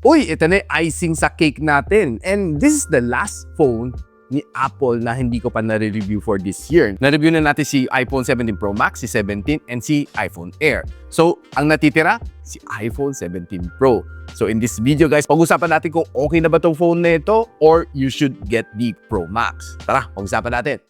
Uy, ito na yung icing sa cake natin. And this is the last phone ni Apple na hindi ko pa nare-review for this year. Na-review na natin si iPhone 17 Pro Max, si 17, and si iPhone Air. So, ang natitira, si iPhone 17 Pro. So, in this video guys, pag-usapan natin kung okay na ba itong phone na ito or you should get the Pro Max. Tara, pag-usapan natin.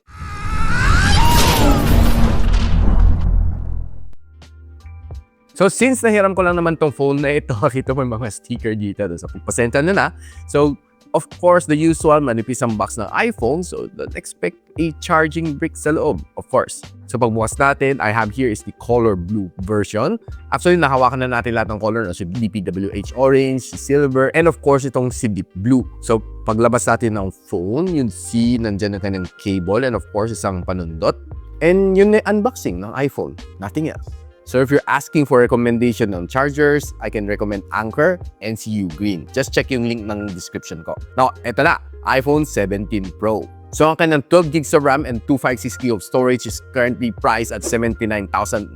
So, since nahiram ko lang naman tong phone na ito, makita mo yung mga sticker dito. So, pasensya na. So, of course, the usual, manipis ang box ng iPhone. So, don't expect a charging brick sa loob, of course. So, pagbukas natin, I have here is the color blue version. Actually, nahawakan na natin lahat ng color. So, DPWH orange, silver, and of course, itong si deep blue. So, paglabas natin ng phone, yun see, nandyan na kanyang cable, and of course, isang panundot. And yun na unboxing ng iPhone. Nothing else. So if you're asking for recommendation on chargers, I can recommend Anker and CU Green. Just check yung link ng description ko. Now, eto na, iPhone 17 Pro. So ang kanyang 12 gigs of RAM and 256 GB of storage is currently priced at 79,999.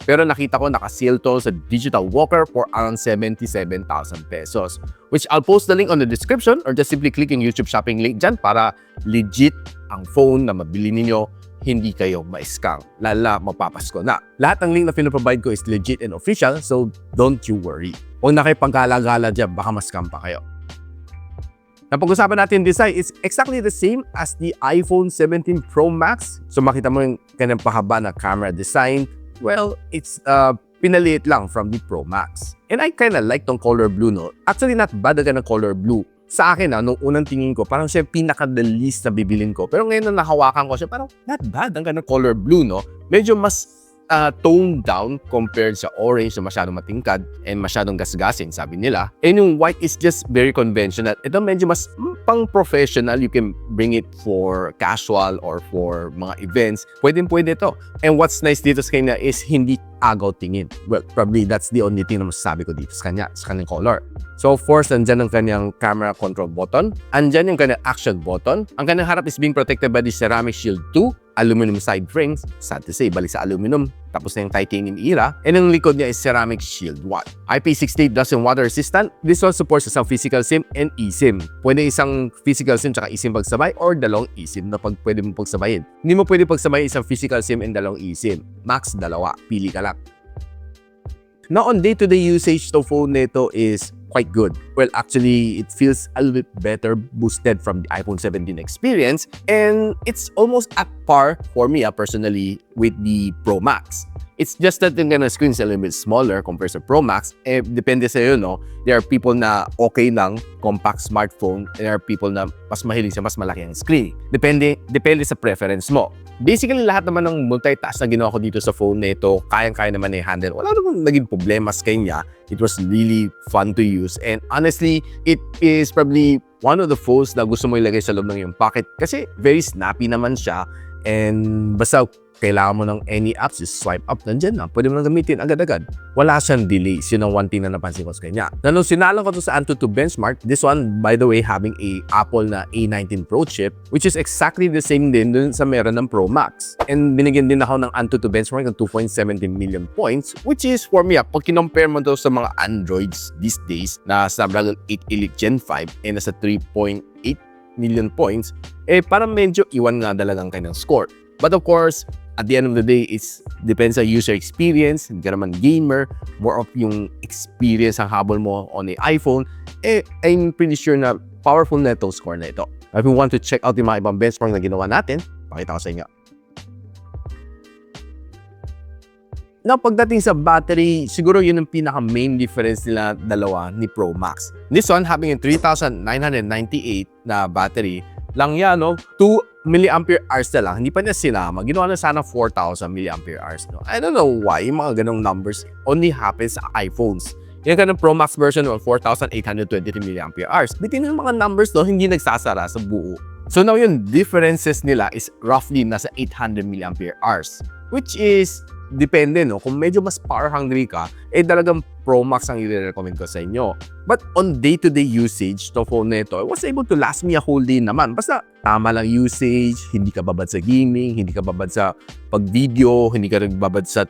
Pero nakita ko naka-sale to sa Digital Walker for around 77,000 pesos. Which I'll post the link on the description or just simply click yung YouTube shopping link dyan para legit ang phone na mabili ninyo. Hindi kayo ma-scam. Lala, mapapasko na. Lahat ng link na pinaprovide ko is legit and official, so don't you worry. Huwag na kayo pagkala-gala dyan, baka ma-scam pa kayo. Napag-usapan natin design is exactly the same as the iPhone 17 Pro Max. So makita mo yung kanyang pahaba na camera design. Well, it's pinaliit lang from the Pro Max. And I kinda like tong color blue, no? Actually, not bad na color blue. Sa akin, nung unang tingin ko, parang siya pinaka-the least na bibilin ko. Pero ngayon na nahawakan ko siya, parang not bad ang ganang color blue, no? Medyo mas toned down compared sa orange na masyadong matingkad and masyadong gasgasin, sabi nila. And yung white is just very conventional. Ito medyo mas pang-professional. You can bring it for casual or for mga events. Pwede ito. And what's nice dito sa kanya is hindi agaw tingin. Well, probably that's the only thing na masasabi ko dito sa kanyang color. So, of course, andyan ang kanyang camera control button. Andyan yung kanyang action button. Ang kanyang harap is being protected by the Ceramic Shield 2, aluminum side frames. Sad to say, balik sa aluminum. Tapos na yung titanium era. And ang likod niya is Ceramic Shield 1. IP68 dust and water resistant. This one supports isang physical SIM and eSIM. Pwede isang physical SIM tsaka eSIM pagsabay or dalawang eSIM na pwede mo pagsabayin. Hindi mo pwede pagsabay isang physical SIM and dalawang eSIM. Max, dalawa. Pili ka lang. Now, on day-to-day usage, the phone nito is quite good. Well, actually, it feels a little bit better boosted from the iPhone 17 experience, and it's almost at par for me personally with the Pro Max. It's just that yung screen is a little bit smaller compared sa Pro Max. Eh, depende sa'yo, no? There are people na okay lang, compact smartphone, and there are people na mas mahilig sa mas malaki ang screen. Depende sa preference mo. Basically, lahat naman ng multitask na ginawa ko dito sa phone na ito, kayang-kaya naman i-handle. Wala naman naging problema sa kanya. It was really fun to use. And honestly, it is probably one of the phones na gusto mo ilagay sa loob ng iyong pocket kasi very snappy naman siya. And basta kailangan mo ng any apps, just swipe up, nandyan na. Pwede mo nang gamitin agad-agad. Wala siyang delays. Yun ang one thing na napansin ko sa kanya. Na nung sinalang ko to sa Antutu benchmark, this one, by the way, having a Apple na A19 Pro chip, which is exactly the same din dun sa meron ng Pro Max. And binigyan din ako ng Antutu benchmark ng 2.17 million points, which is for me, pag kinompare mo to sa mga Androids these days na Snapdragon 8 Elite Gen 5 and nasa 3.8 million points, eh parang medyo iwan nga dala ng kanyang score. But of course, at the end of the day, it depends sa user experience. Hindi ka naman gamer, more of yung experience ang habol mo on the iPhone. Eh, I'm pretty sure na powerful na itong score na ito. If you want to check out yung mga ibang benchmark na ginawa natin, pakita ko sa inyo. Now, pagdating sa battery, siguro yun ang pinaka-main difference nila dalawa ni Pro Max. This one, having a 3,998 na battery, lang yan, no? 2 milliampere hours na lang. Hindi pa niya sinama. Ginawa na sana 4,000 milliampere hours, no? I don't know why yung mga ganong numbers only happens sa iPhones. Yung ka ng Pro Max version ng 4,823 milliampere hours. Bitin yung mga numbers, no? Hindi nagsasara sa buo. So now yung differences nila is roughly nasa 800 milliampere hours. Which is depende, no? Kung medyo mas power hungry ka, eh talagang Pro Max ang i-recommend ko sa inyo. But on day-to-day usage, to phone na ito, it was able to last me a whole day naman. Basta tama lang usage, hindi ka babad sa gaming, hindi ka babad sa pag-video, hindi ka rin babad sa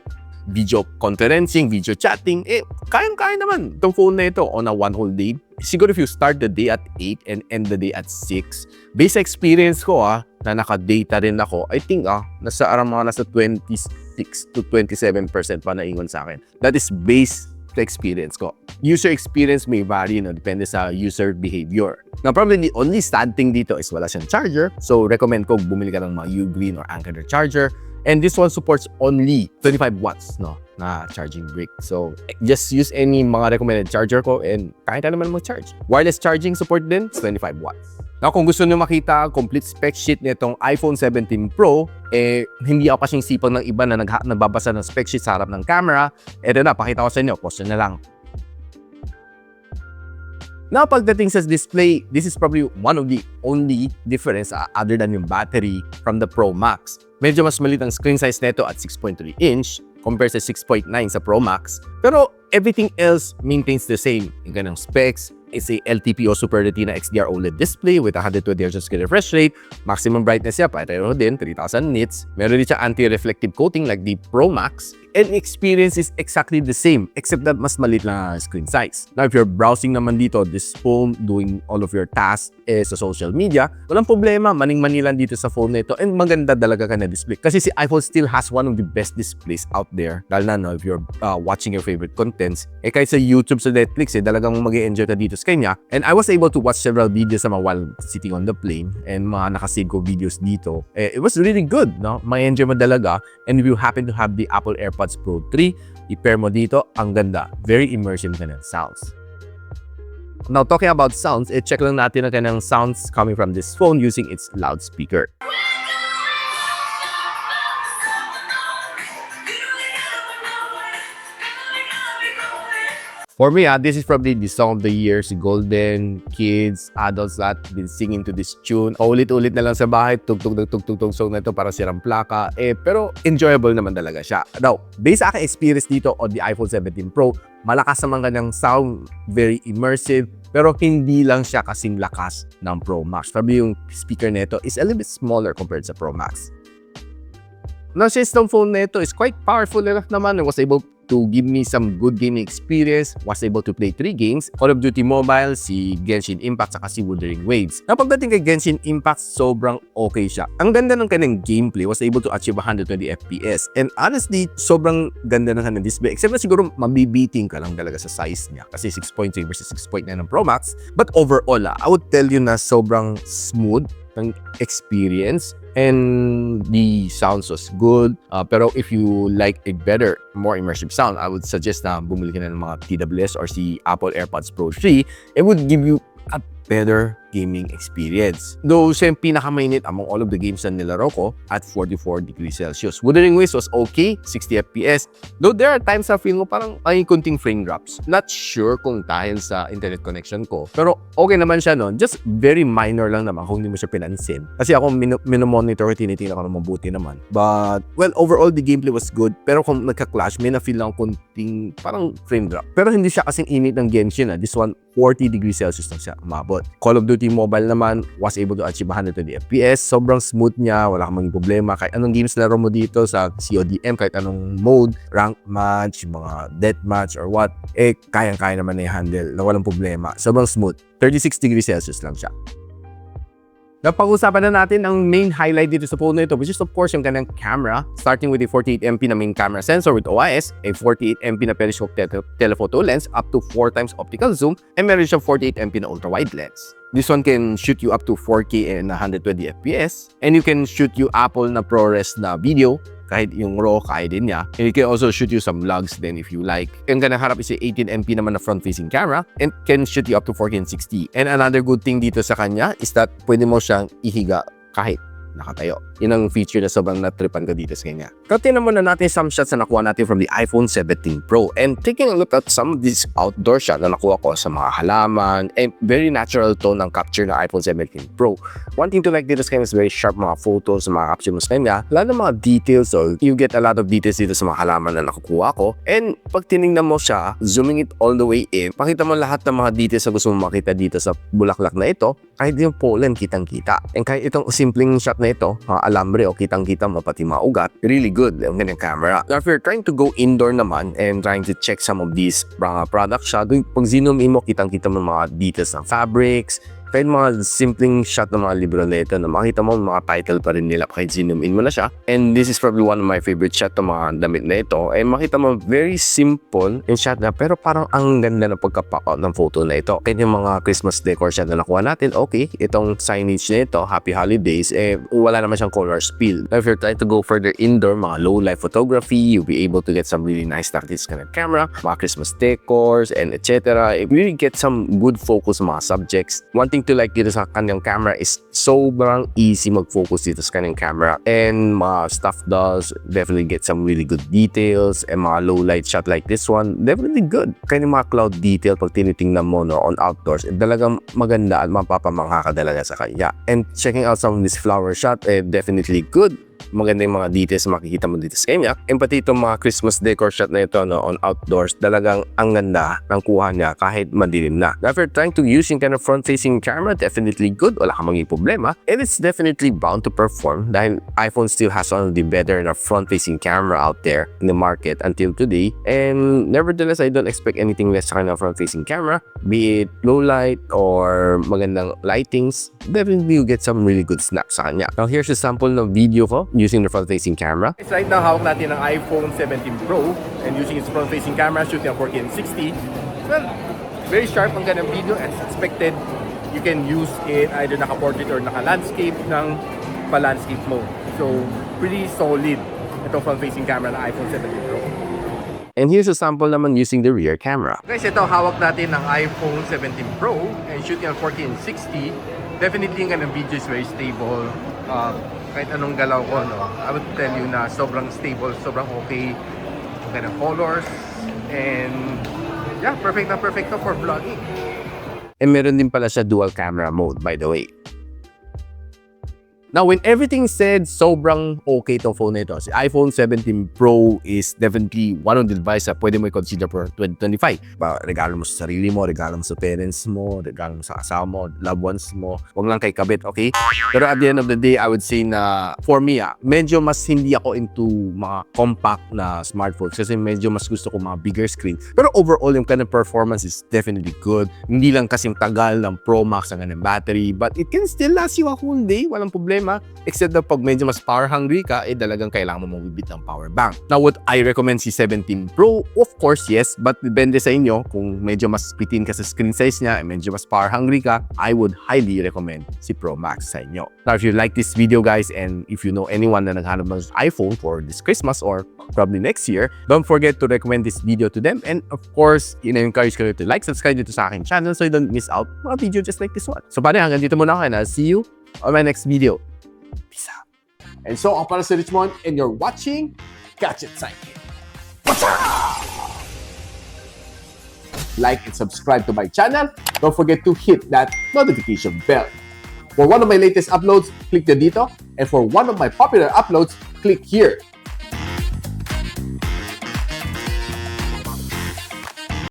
video conferencing, video chatting, kayang-kaya naman itong phone na ito on a one whole day. Siguro if you start the day at 8 and end the day at 6, based sa experience ko na naka-data rin ako, I think nasa 26 to 27% pa naingon sa akin. That is based sa experience ko. User experience may vary, depende sa user behavior. Now, probably the only sad thing dito is wala siyang charger. So, recommend ko bumili ka ng mga U-Green or Anker charger. And this one supports only 25 watts na charging brick. So, just use any mga recommended charger ko and kahit naman mag-charge. Wireless charging support din, 25 watts. Now, kung gusto nyo makita ang complete spec sheet nitong iPhone 17 Pro, hindi ako kasing sipag ng iba na nagbabasa ng spec sheet sa harap ng camera. Eto na, pakita ko sa inyo. Post na lang. Now, pagdating sa display, this is probably one of the only difference other than yung battery from the Pro Max. Medyo mas maliit ang screen size nito at 6.3 inch compared sa 6.9 sa Pro Max. Pero everything else maintains the same. Yung ganang specs, it's a LTPO Super Retina XDR OLED display with 120Hz refresh rate. Maximum brightness niya, pareho din, 3000 nits. Meron din siya anti-reflective coating like the Pro Max. And experience is exactly the same except that mas maliit lang screen size. Now, if you're browsing naman dito, this phone, doing all of your tasks sa social media, walang problema, maning-manilan dito sa phone na ito and maganda talaga ka na display. Kasi si iPhone still has one of the best displays out there. Dahil na, if you're watching your favorite contents, kahit sa YouTube, sa Netflix, talagang mag-enjoy ka dito sa kanya. And I was able to watch several videos while sitting on the plane and mga nakasave ko videos dito. It was really good, May-enjoy mo talaga. And if you happen to have the Apple AirPods Pro 3, i-pair mo dito, ang ganda. Very immersive na ng sounds. Now, talking about sounds, check lang natin ang kanang sounds coming from this phone using its loudspeaker. For me, this is probably the song of the year. Si Golden, kids, adults, lahat been singing to this tune. Paulit-ulit na lang sa bahay, tugtog song na ito para sirang plaka. Pero enjoyable naman talaga siya. Now, based sa aking experience dito on the iPhone 17 Pro, malakas naman kanyang sound, very immersive, pero hindi lang siya kasing lakas ng Pro Max. Probably yung speaker nito is a little bit smaller compared sa Pro Max. Now, since itong phone nito is quite powerful enough naman, it was able to give me some good gaming experience, was able to play 3 games, Call of Duty Mobile, si Genshin Impact, saka si Wuthering Waves. Na pagdating kay Genshin Impact, sobrang okay siya. Ang ganda ng kanyang gameplay, was able to achieve 120 FPS. And honestly, sobrang ganda ng kanyang display. Except na siguro mabibiting ka lang talaga sa size niya. Kasi 6.3 versus 6.9 ng Pro Max. But overall, I would tell you na sobrang smooth ng experience. And the sounds was good. Pero if you like a better, more immersive sound, I would suggest na bumili ka na ng mga TWS or si Apple AirPods Pro 3. It would give you a better gaming experience. Though siya yung pinakamainit among all of the games na nilaro ko at 44 degrees Celsius. Wuthering Waves was okay, 60 FPS. Though there are times na feel mo parang ay kunting frame drops. Not sure kung dahil sa internet connection ko. Pero okay naman siya noon. Just very minor lang naman kung hindi mo siya pinansin. Kasi ako minomonitor ko, tinitingnan ko na mabuti naman. But, well, overall the gameplay was good. Pero kung nagka-clash, may na-feel lang kunting parang frame drop. Pero hindi siya kasing init ng Genshin. This one, 40 degrees Celsius lang siya umabot. Call of Duty Mobile naman was able to achieve 120 FPS. Sobrang smooth niya, wala kang maging problema. Kahit anong games laro mo dito sa CODM, kahit anong mode, rank match, mga death match or what, kayang-kaya naman na i-handle na walang problema. Sobrang smooth. 36 degrees Celsius lang siya. Napag-usapan na natin ang main highlight dito sa phone na ito, which is of course yung kanyang camera, starting with a 48MP na main camera sensor with OIS, a 48MP na periscope telephoto lens up to 4 times optical zoom, and meron siyang 48MP na ultra-wide lens. This one can shoot you up to 4K and 120 FPS, and you can shoot you Apple na ProRes na video, kahit yung RAW, kaya din niya. And it can also shoot you some vlogs then if you like. Ang ganang harap is a 18MP naman na front-facing camera and can shoot you up to 4K and 60. And another good thing dito sa kanya is that pwede mo siyang ihiga kahit nakatayo. Yun ang feature na sobrang natripan ko dito sa kanya. Tingnan muna natin some shots na nakuha natin from the iPhone 17 Pro. And taking a look at some of these outdoor shots na nakuha ko sa mga halaman, and very natural tone ng capture ng iPhone 17 Pro. One thing to like dito sa kanya is very sharp mga photos, mga capture mo sa kanya. Lalo ng mga details, so you get a lot of details dito sa mga halaman na nakukuha ko. And pag tinignan mo siya, zooming it all the way in, pakita mo lahat ng mga details na gusto mo makita dito sa bulaklak na ito. Kahit yung pollen, kitang-kita. And kahit itong simpleng shot na na ito, mga alambre o kitang-kita mo pati mga ugat, really good ang kanyang camera. Now, if you're trying to go indoor naman and trying to check some of these products siya, pag zoom in mo, kitang-kita mo mga details ng fabrics, kahit mga simpleng shot ng mga libro na ito na makita mo mga title pa rin nila kahit zoom in mo na siya. And this is probably one of my favorite shot ng mga damit na ito. And makita mo very simple in shot na pero parang ang ganda ng pagka-pop-out ng photo na ito. Kahit yung mga Christmas decor shot na nakuha natin, okay, itong signage na ito, Happy Holidays, wala naman siyang color spill. Now, if you're trying to go further indoor, mga low light photography, you'll be able to get some really nice tactics kind of camera, mga Christmas decors, and etc. It really get some good focus mga subjects. One thing to like dito sa kanyang camera is sobrang easy mag-focus dito sa kanyang camera, and mga stuff dolls definitely get some really good details, and mga low light shot like this one definitely good. Kaya mga cloud detail pag tinitingnan mo no, on outdoors, talagang maganda at mapapamangha ka talaga sa kanya. And checking out some of this flower shot, definitely good. Maganda yung mga details makikita mo dito sa kanya. And pati itong mga Christmas decor shot na ito no, on outdoors, talagang ang ganda ng kuha niya kahit madilim na. Now, if you're trying to use yung kind of front-facing camera, definitely good. Wala kang maging problema. And it's definitely bound to perform dahil iPhone still has one of the better na front-facing camera out there in the market until today. And nevertheless, I don't expect anything less sa kind of front-facing camera. Be it low light or magandang lightings, definitely you get some really good snaps sa kanya. Now, here's a sample ng video ko using the front-facing camera. Right now, hawak natin ang iPhone 17 Pro and using its front-facing camera, shooting at 4K and 60. Well, very sharp ang ganang video as expected. You can use it either naka-portrait or naka-landscape ng pa-landscape mode. So, pretty solid itong front-facing camera ng iPhone 17 Pro. And here's a sample naman using the rear camera. Guys, ito hawak natin ng iPhone 17 Pro and shooting at 4K and 60. Definitely yung ganang video is very stable. Kahit anong galaw ko, no, I would tell you na sobrang stable, sobrang okay. Ganang colors. And yeah, perfect na perfect for vlogging. And meron din pala siya dual camera mode, by the way. Now, when everything said, sobrang okay itong phone na ito. Si iPhone 17 Pro is definitely one of the device na pwede mo i-consider for 2025. Regalo mo sa sarili mo, regalo mo sa parents mo, regalo mo sa asawa mo, loved ones mo. Huwag lang kay kabit, okay? Pero at the end of the day, I would say na for me, medyo mas hindi ako into mga compact na smartphones kasi medyo mas gusto ko mga bigger screen. Pero overall, yung kind of performance is definitely good. Hindi lang kasing tagal ng Pro Max ang kanyang battery, but it can still last you a whole day. Walang problema. Except na pag medyo mas power hungry ka, talagang kailangan mo magbibit ng power bank. Now, would I recommend si 17 Pro? Of course, yes. But depende sa inyo. Kung medyo mas pitin ka sa screen size niya, medyo mas power hungry ka, I would highly recommend si Pro Max sa inyo. Now, if you like this video, guys, and if you know anyone na naghanap ng iPhone for this Christmas or probably next year, don't forget to recommend this video to them. And of course, ina-encourage kayo to like, subscribe dito sa aking channel so you don't miss out mga video just like this one. So, pare, hanggang dito muna ako and I'll see you on my next video. Peace out. And so, ako para si Richmond and you're watching Gadget Sidekick. Like and subscribe to my channel. Don't forget to hit that notification bell. For one of my latest uploads, click the dito. And for one of my popular uploads, click here.